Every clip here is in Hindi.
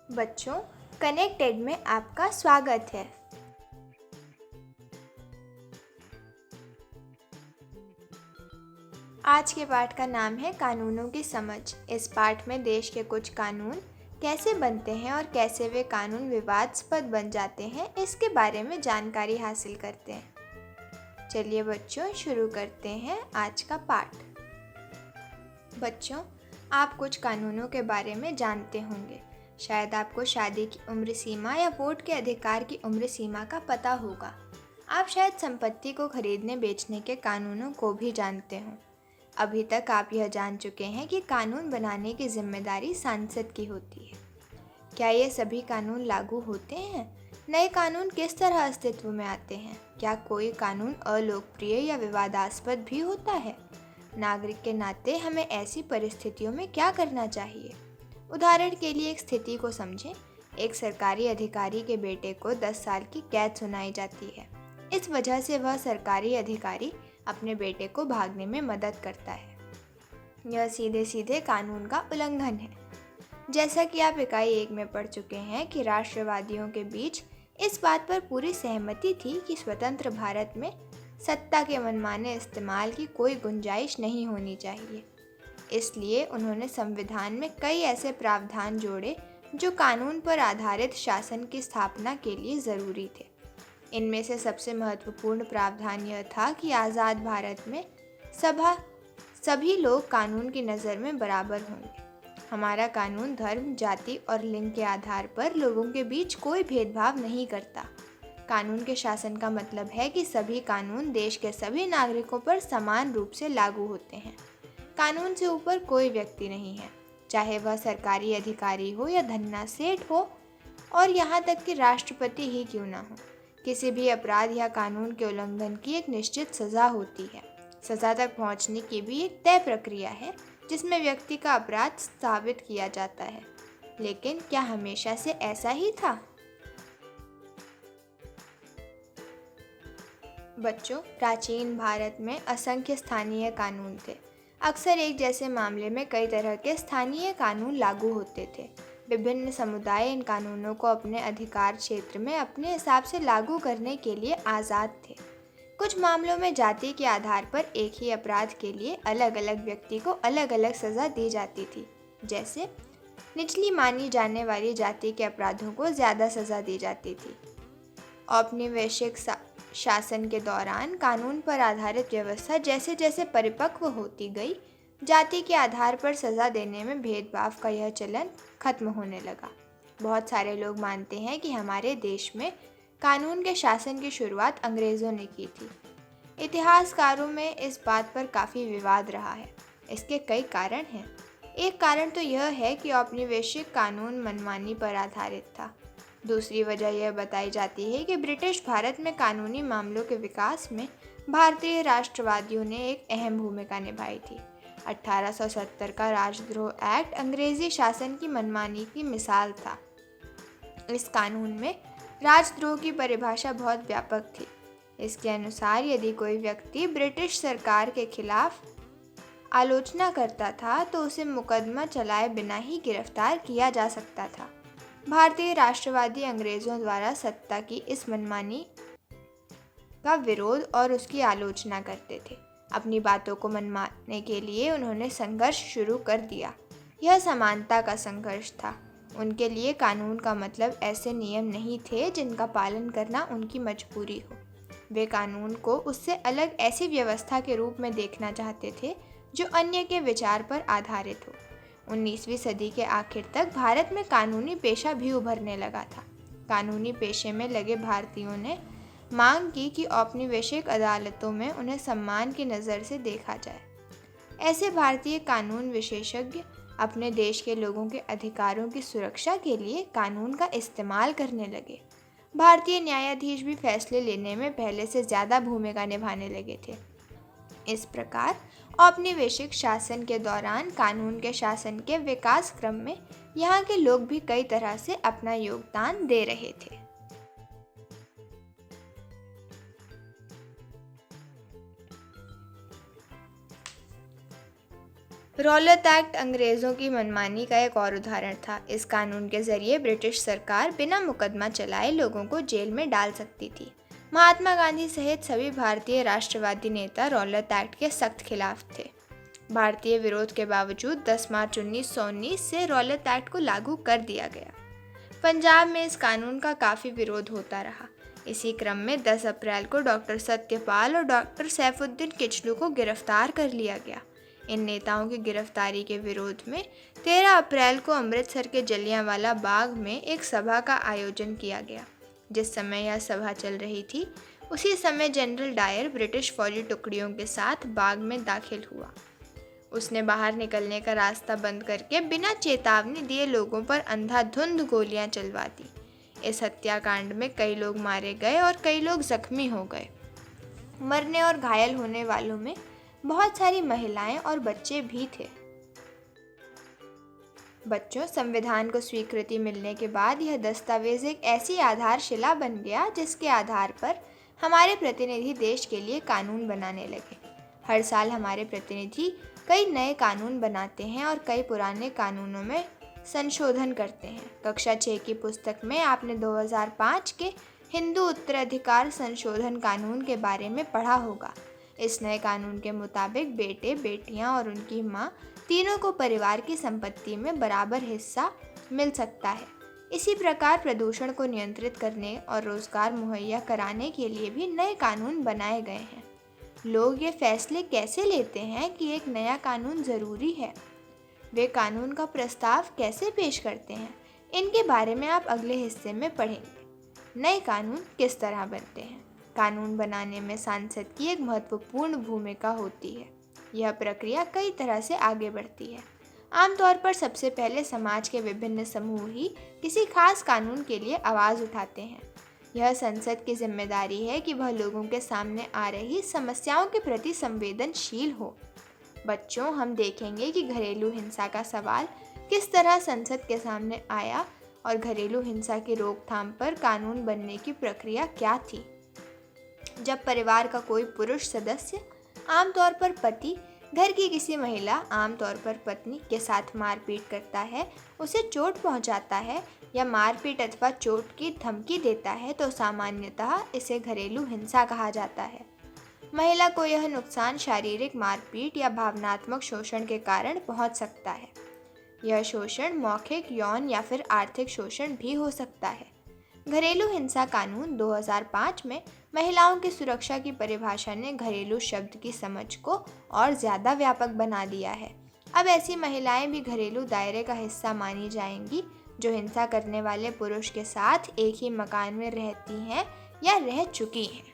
बच्चों, कनेक्टेड में आपका स्वागत है। आज के पाठ का नाम है कानूनों की समझ। इस पाठ में देश के कुछ कानून कैसे बनते हैं और कैसे वे कानून विवादास्पद बन जाते हैं, इसके बारे में जानकारी हासिल करते हैं। चलिए बच्चों, शुरू करते हैं आज का पाठ। बच्चों, आप कुछ कानूनों के बारे में जानते होंगे। शायद आपको शादी की उम्र सीमा या वोट के अधिकार की उम्र सीमा का पता होगा। आप शायद संपत्ति को खरीदने बेचने के कानूनों को भी जानते हों। अभी तक आप यह जान चुके हैं कि कानून बनाने की जिम्मेदारी सांसद की होती है। क्या ये सभी कानून लागू होते हैं? नए कानून किस तरह अस्तित्व में आते हैं? क्या कोई कानून अलोकप्रिय या विवादास्पद भी होता है? नागरिक के नाते हमें ऐसी परिस्थितियों में क्या करना चाहिए? उदाहरण के लिए एक स्थिति को समझें। एक सरकारी अधिकारी के बेटे को 10 साल की कैद सुनाई जाती है। इस वजह से वह सरकारी अधिकारी अपने बेटे को भागने में मदद करता है। यह सीधे सीधे कानून का उल्लंघन है। जैसा कि आप इकाई 1 में पढ़ चुके हैं कि राष्ट्रवादियों के बीच इस बात पर पूरी सहमति थी कि स्वतंत्र भारत में सत्ता के मनमाने इस्तेमाल की कोई गुंजाइश नहीं होनी चाहिए। इसलिए उन्होंने संविधान में कई ऐसे प्रावधान जोड़े जो कानून पर आधारित शासन की स्थापना के लिए ज़रूरी थे। इनमें से सबसे महत्वपूर्ण प्रावधान यह था कि आज़ाद भारत में सभी लोग कानून की नज़र में बराबर होंगे। हमारा कानून धर्म, जाति और लिंग के आधार पर लोगों के बीच कोई भेदभाव नहीं करता। कानून के शासन का मतलब है कि सभी कानून देश के सभी नागरिकों पर समान रूप से लागू होते हैं। कानून से ऊपर कोई व्यक्ति नहीं है, चाहे वह सरकारी अधिकारी हो या धन्ना सेठ हो, और यहाँ तक कि राष्ट्रपति ही क्यों ना हो। किसी भी अपराध या कानून के उल्लंघन की एक निश्चित सज़ा होती है। सज़ा तक पहुँचने की भी एक तय प्रक्रिया है जिसमें व्यक्ति का अपराध साबित किया जाता है। लेकिन क्या हमेशा से ऐसा ही था? बच्चों, प्राचीन भारत में असंख्य स्थानीय कानून थे। अक्सर एक जैसे मामले में कई तरह के स्थानीय कानून लागू होते थे। विभिन्न समुदाय इन कानूनों को अपने अधिकार क्षेत्र में अपने हिसाब से लागू करने के लिए आज़ाद थे। कुछ मामलों में जाति के आधार पर एक ही अपराध के लिए अलग अलग व्यक्ति को अलग अलग सज़ा दी जाती थी। जैसे निचली मानी जाने वाली जाति के अपराधों को ज़्यादा सज़ा दी जाती थी। औपनिवेशिक शासन के दौरान कानून पर आधारित व्यवस्था जैसे जैसे परिपक्व होती गई, जाति के आधार पर सज़ा देने में भेदभाव का यह चलन खत्म होने लगा। बहुत सारे लोग मानते हैं कि हमारे देश में कानून के शासन की शुरुआत अंग्रेज़ों ने की थी। इतिहासकारों में इस बात पर काफ़ी विवाद रहा है। इसके कई कारण हैं। एक कारण तो यह है कि औपनिवेशिक कानून मनमानी पर आधारित था। दूसरी वजह यह बताई जाती है कि ब्रिटिश भारत में कानूनी मामलों के विकास में भारतीय राष्ट्रवादियों ने एक अहम भूमिका निभाई थी। 1870 का राजद्रोह एक्ट अंग्रेजी शासन की मनमानी की मिसाल था। इस कानून में राजद्रोह की परिभाषा बहुत व्यापक थी। इसके अनुसार यदि कोई व्यक्ति ब्रिटिश सरकार के खिलाफ आलोचना करता था तो उसे मुकदमा चलाए बिना ही गिरफ्तार किया जा सकता था। भारतीय राष्ट्रवादी अंग्रेज़ों द्वारा सत्ता की इस मनमानी का विरोध और उसकी आलोचना करते थे। अपनी बातों को मनवाने के लिए उन्होंने संघर्ष शुरू कर दिया। यह समानता का संघर्ष था। उनके लिए कानून का मतलब ऐसे नियम नहीं थे जिनका पालन करना उनकी मजबूरी हो। वे कानून को उससे अलग ऐसी व्यवस्था के रूप में देखना चाहते थे जो अन्य के विचार पर आधारित हो। 19वीं सदी के आखिर तक भारत में कानूनी पेशा भी उभरने लगा था। कानूनी पेशे में लगे भारतीयों ने मांग की कि औपनिवेशिक अदालतों में उन्हें सम्मान की नज़र से देखा जाए। ऐसे भारतीय कानून विशेषज्ञ अपने देश के लोगों के अधिकारों की सुरक्षा के लिए कानून का इस्तेमाल करने लगे। भारतीय न्यायाधीश भी फैसले लेने में पहले से ज़्यादा भूमिका निभाने लगे थे। इस प्रकार औपनिवेशिक शासन के दौरान कानून के शासन के विकास क्रम में यहाँ के लोग भी कई तरह से अपना योगदान दे रहे थे। रौलत एक्ट अंग्रेज़ों की मनमानी का एक और उदाहरण था। इस कानून के जरिए ब्रिटिश सरकार बिना मुकदमा चलाए लोगों को जेल में डाल सकती थी। महात्मा गांधी सहित सभी भारतीय राष्ट्रवादी नेता रौलत एक्ट के सख्त खिलाफ थे। भारतीय विरोध के बावजूद 10 मार्च 1919 से रौलत एक्ट को लागू कर दिया गया। पंजाब में इस कानून का काफ़ी विरोध होता रहा। इसी क्रम में 10 अप्रैल को डॉक्टर सत्यपाल और डॉक्टर सैफुद्दीन किचलू को गिरफ्तार कर लिया गया। इन नेताओं की गिरफ्तारी के विरोध में 13 अप्रैल को अमृतसर के जलियांवाला बाग में एक सभा का आयोजन किया गया। जिस समय यह सभा चल रही थी, उसी समय जनरल डायर ब्रिटिश फौजी टुकड़ियों के साथ बाग में दाखिल हुआ। उसने बाहर निकलने का रास्ता बंद करके बिना चेतावनी दिए लोगों पर अंधाधुंध गोलियां चलवा दी। इस हत्याकांड में कई लोग मारे गए और कई लोग जख्मी हो गए। मरने और घायल होने वालों में बहुत सारी महिलाएं और बच्चे भी थे। बच्चों, संविधान को स्वीकृति मिलने के बाद यह दस्तावेज एक ऐसी आधारशिला बन गया जिसके आधार पर हमारे प्रतिनिधि देश के लिए कानून बनाने लगे। हर साल हमारे प्रतिनिधि कई नए कानून बनाते हैं और कई पुराने कानूनों में संशोधन करते हैं। कक्षा 6 की पुस्तक में आपने 2005 के हिंदू उत्तराधिकार संशोधन कानून के बारे में पढ़ा होगा। इस नए कानून के मुताबिक बेटे, बेटियां और उनकी मां तीनों को परिवार की संपत्ति में बराबर हिस्सा मिल सकता है। इसी प्रकार प्रदूषण को नियंत्रित करने और रोजगार मुहैया कराने के लिए भी नए कानून बनाए गए हैं। लोग ये फैसले कैसे लेते हैं कि एक नया कानून ज़रूरी है? वे कानून का प्रस्ताव कैसे पेश करते हैं? इनके बारे में आप अगले हिस्से में पढ़ेंगे। नए कानून किस तरह बनते हैं? कानून बनाने में सांसद की एक महत्वपूर्ण भूमिका होती है। यह प्रक्रिया कई तरह से आगे बढ़ती है। आमतौर पर सबसे पहले समाज के विभिन्न समूह ही किसी खास कानून के लिए आवाज़ उठाते हैं। यह संसद की जिम्मेदारी है कि वह लोगों के सामने आ रही समस्याओं के प्रति संवेदनशील हो। बच्चों, हम देखेंगे कि घरेलू हिंसा का सवाल किस तरह संसद के सामने आया और घरेलू हिंसा की रोकथाम पर कानून बनने की प्रक्रिया क्या थी। जब परिवार का कोई पुरुष सदस्य, आमतौर पर पति, घर की किसी महिला, आमतौर पर पत्नी के साथ मारपीट करता है, उसे चोट पहुंचाता है या मारपीट अथवा चोट की धमकी देता है तो सामान्यतः इसे घरेलू हिंसा कहा जाता है। महिला को यह नुकसान शारीरिक मारपीट या भावनात्मक शोषण के कारण पहुंच सकता है। यह शोषण मौखिक, यौन या फिर आर्थिक शोषण भी हो सकता है। घरेलू हिंसा कानून 2005 में महिलाओं की सुरक्षा की परिभाषा ने घरेलू शब्द की समझ को और ज़्यादा व्यापक बना दिया है। अब ऐसी महिलाएं भी घरेलू दायरे का हिस्सा मानी जाएंगी जो हिंसा करने वाले पुरुष के साथ एक ही मकान में रहती हैं या रह चुकी हैं।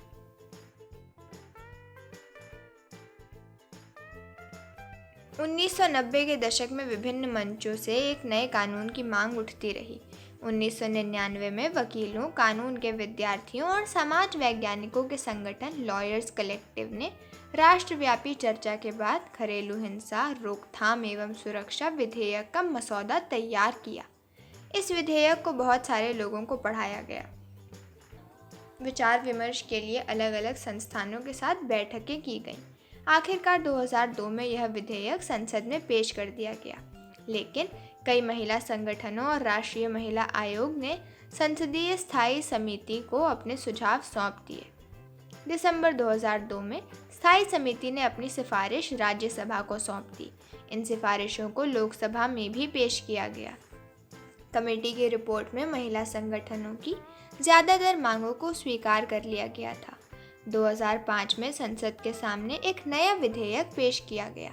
उन्नीस सौ 90 के दशक में विभिन्न मंचों से एक नए कानून की मांग उठती रही। 1999 में वकीलों, कानून के विद्यार्थियों और समाज वैज्ञानिकों के संगठन लॉयर्स कलेक्टिव ने राष्ट्रव्यापी चर्चा के बाद घरेलू हिंसा रोकथाम एवं सुरक्षा विधेयक का मसौदा तैयार किया। इस विधेयक को बहुत सारे लोगों को पढ़ाया गया। विचार विमर्श के लिए अलग अलग संस्थानों के साथ बैठकें की गईं। आखिरकार 2002 में यह विधेयक संसद में पेश कर दिया गया, लेकिन कई महिला संगठनों और राष्ट्रीय महिला आयोग ने संसदीय स्थायी समिति को अपने सुझाव सौंप दिए। दिसंबर 2002 में स्थायी समिति ने अपनी सिफारिश राज्यसभा को सौंप दी। इन सिफारिशों को लोकसभा में भी पेश किया गया। कमेटी की रिपोर्ट में महिला संगठनों की ज़्यादातर मांगों को स्वीकार कर लिया गया था। 2005 में संसद के सामने एक नया विधेयक पेश किया गया।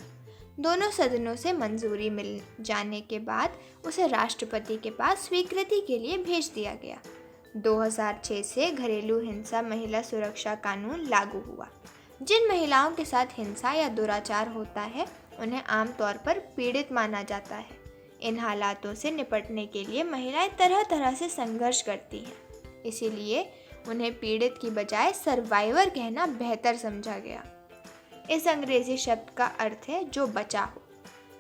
दोनों सदनों से मंजूरी मिल जाने के बाद उसे राष्ट्रपति के पास स्वीकृति के लिए भेज दिया गया। 2006 से घरेलू हिंसा महिला सुरक्षा कानून लागू हुआ। जिन महिलाओं के साथ हिंसा या दुराचार होता है उन्हें आमतौर पर पीड़ित माना जाता है। इन हालातों से निपटने के लिए महिलाएं तरह तरह से संघर्ष करती हैं, इसीलिए उन्हें पीड़ित की बजाय सर्वाइवर कहना बेहतर समझा गया। इस अंग्रेजी शब्द का अर्थ है जो बचा हो।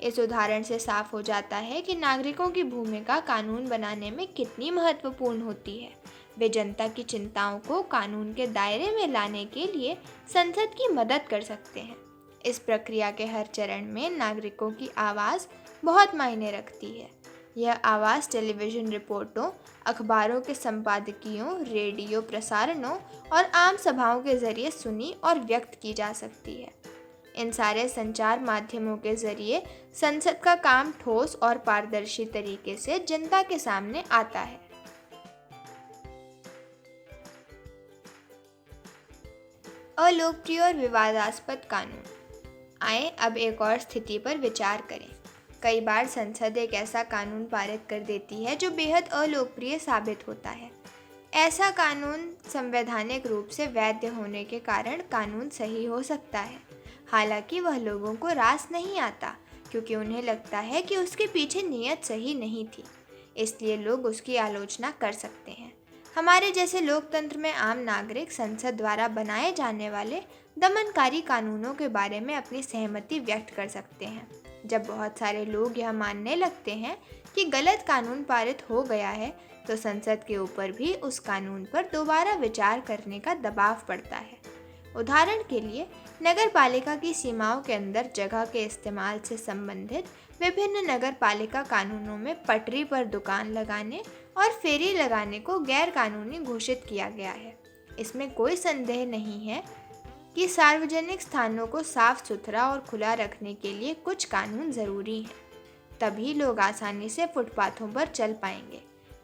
इस उदाहरण से साफ हो जाता है कि नागरिकों की भूमिका कानून बनाने में कितनी महत्वपूर्ण होती है। वे जनता की चिंताओं को कानून के दायरे में लाने के लिए संसद की मदद कर सकते हैं। इस प्रक्रिया के हर चरण में नागरिकों की आवाज़ बहुत मायने रखती है। यह आवाज़ टेलीविज़न रिपोर्टों, अखबारों के संपादकीयों, रेडियो प्रसारणों और आम सभाओं के ज़रिए सुनी और व्यक्त की जा सकती है। इन सारे संचार माध्यमों के ज़रिए संसद का काम ठोस और पारदर्शी तरीके से जनता के सामने आता है। अलोकप्रिय और विवादास्पद कानून। आए अब एक और स्थिति पर विचार करें। कई बार संसद एक ऐसा कानून पारित कर देती है जो बेहद अलोकप्रिय साबित होता है। ऐसा कानून संवैधानिक रूप से वैध होने के कारण कानून सही हो सकता है, हालांकि वह लोगों को रास नहीं आता, क्योंकि उन्हें लगता है कि उसके पीछे नीयत सही नहीं थी। इसलिए लोग उसकी आलोचना कर सकते हैं। हमारे जैसे लोकतंत्र में आम नागरिक संसद द्वारा बनाए जाने वाले दमनकारी कानूनों के बारे में अपनी सहमति व्यक्त कर सकते हैं। जब बहुत सारे लोग यह मानने लगते हैं कि गलत कानून पारित हो गया है, तो संसद के ऊपर भी उस कानून पर दोबारा विचार करने का दबाव पड़ता है। उदाहरण के लिए, नगर पालिका की सीमाओं के अंदर जगह के इस्तेमाल से संबंधित विभिन्न नगर पालिका कानूनों में पटरी पर दुकान लगाने और फेरी लगाने को गैर कानूनी घोषित किया गया है। इसमें कोई संदेह नहीं है कि सार्वजनिक स्थानों को साफ सुथरा और खुला रखने के लिए कुछ कानून ज़रूरी हैं। तभी लोग आसानी से फुटपाथों पर चल पाएंगे।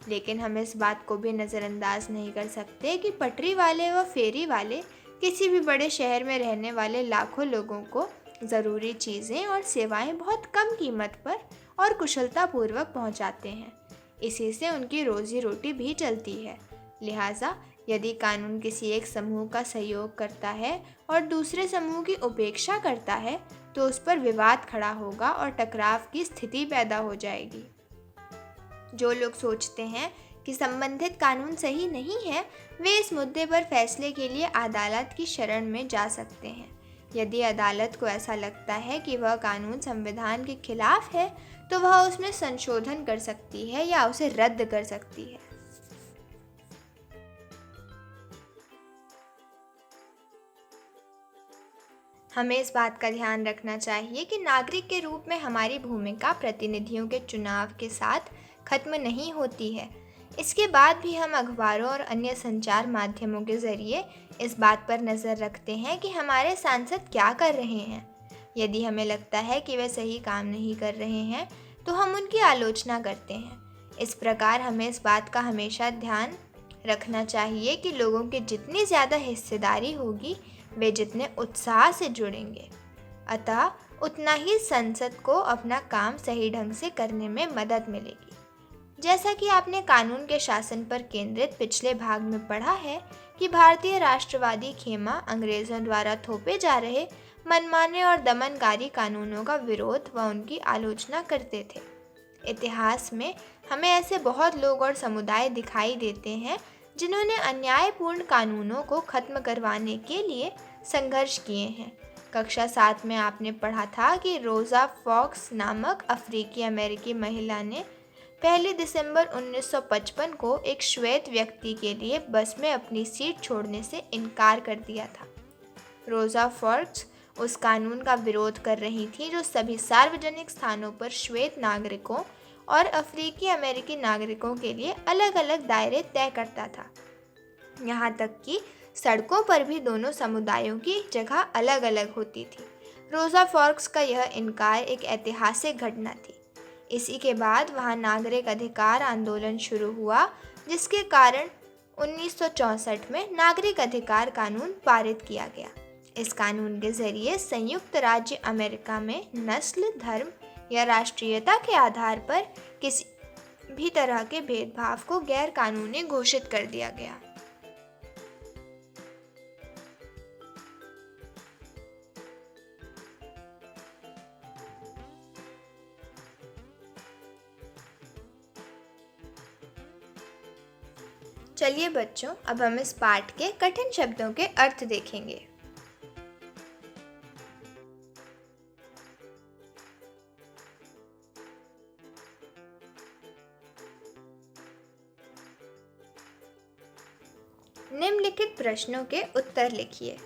लेकिन हम इस बात को भी नज़रअंदाज नहीं कर सकते कि पटरी वाले व फेरी वाले किसी भी बड़े शहर में रहने वाले लाखों लोगों को ज़रूरी चीज़ें और सेवाएं बहुत कम कीमत पर और कुशलतापूर्वक पहुंचाते हैं। इसी से उनकी रोजी रोटी भी चलती है। लिहाजा यदि कानून किसी एक समूह का सहयोग करता है और दूसरे समूह की उपेक्षा करता है, तो उस पर विवाद खड़ा होगा और टकराव की स्थिति पैदा हो जाएगी। जो लोग सोचते हैं कि संबंधित कानून सही नहीं है, वे इस मुद्दे पर फैसले के लिए अदालत की शरण में जा सकते हैं। यदि अदालत को ऐसा लगता है कि वह कानून संविधान के खिलाफ है, तो वह उसमें संशोधन कर सकती है या उसे रद्द कर सकती है। हमें इस बात का ध्यान रखना चाहिए कि नागरिक के रूप में हमारी भूमिका प्रतिनिधियों के चुनाव के साथ खत्म नहीं होती है। इसके बाद भी हम अखबारों और अन्य संचार माध्यमों के ज़रिए इस बात पर नज़र रखते हैं कि हमारे सांसद क्या कर रहे हैं। यदि हमें लगता है कि वे सही काम नहीं कर रहे हैं, तो हम उनकी आलोचना करते हैं। इस प्रकार हमें इस बात का हमेशा ध्यान रखना चाहिए कि लोगों की जितनी ज़्यादा हिस्सेदारी होगी, वे जितने उत्साह से जुड़ेंगे, अतः उतना ही संसद को अपना काम सही ढंग से करने में मदद मिलेगी। जैसा कि आपने कानून के शासन पर केंद्रित पिछले भाग में पढ़ा है कि भारतीय राष्ट्रवादी खेमा अंग्रेज़ों द्वारा थोपे जा रहे मनमाने और दमनकारी कानूनों का विरोध व उनकी आलोचना करते थे। इतिहास में हमें ऐसे बहुत लोग और समुदाय दिखाई देते हैं जिन्होंने अन्यायपूर्ण कानूनों को खत्म करवाने के लिए संघर्ष किए हैं। कक्षा 7 में आपने पढ़ा था कि रोज़ा फॉक्स नामक अफ्रीकी अमेरिकी महिला ने 1 दिसंबर 1955 को एक श्वेत व्यक्ति के लिए बस में अपनी सीट छोड़ने से इनकार कर दिया था। रोज़ा फॉक्स उस कानून का विरोध कर रही थी जो सभी सार्वजनिक स्थानों पर श्वेत नागरिकों और अफ्रीकी अमेरिकी नागरिकों के लिए अलग अलग दायरे तय करता था। यहाँ तक कि सड़कों पर भी दोनों समुदायों की जगह अलग अलग होती थी। रोज़ा फॉक्स का यह इनकार एक ऐतिहासिक घटना थी। इसी के बाद वहाँ नागरिक अधिकार आंदोलन शुरू हुआ, जिसके कारण 1964 में नागरिक अधिकार कानून पारित किया गया। इस कानून के जरिए संयुक्त राज्य अमेरिका में नस्ल, धर्म या राष्ट्रीयता के आधार पर किसी भी तरह के भेदभाव को गैर कानूनी घोषित कर दिया गया। चलिए बच्चों, अब हम इस पाठ के कठिन शब्दों के अर्थ देखेंगे। निम्नलिखित प्रश्नों के उत्तर लिखिए।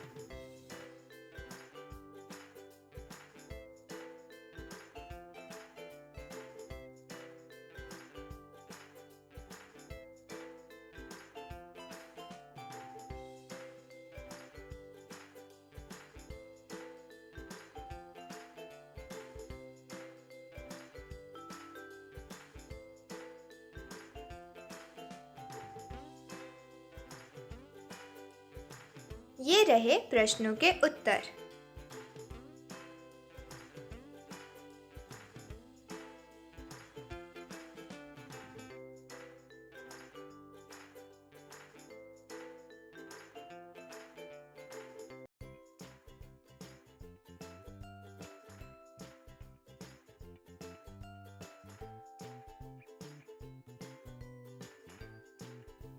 ये रहे प्रश्नों के उत्तर।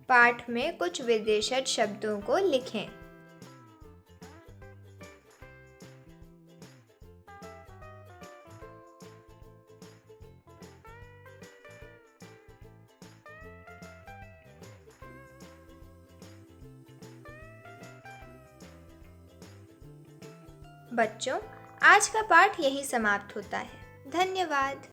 पाठ में कुछ विदेशज शब्दों को लिखें। बच्चों, आज का पाठ यही समाप्त होता है। धन्यवाद।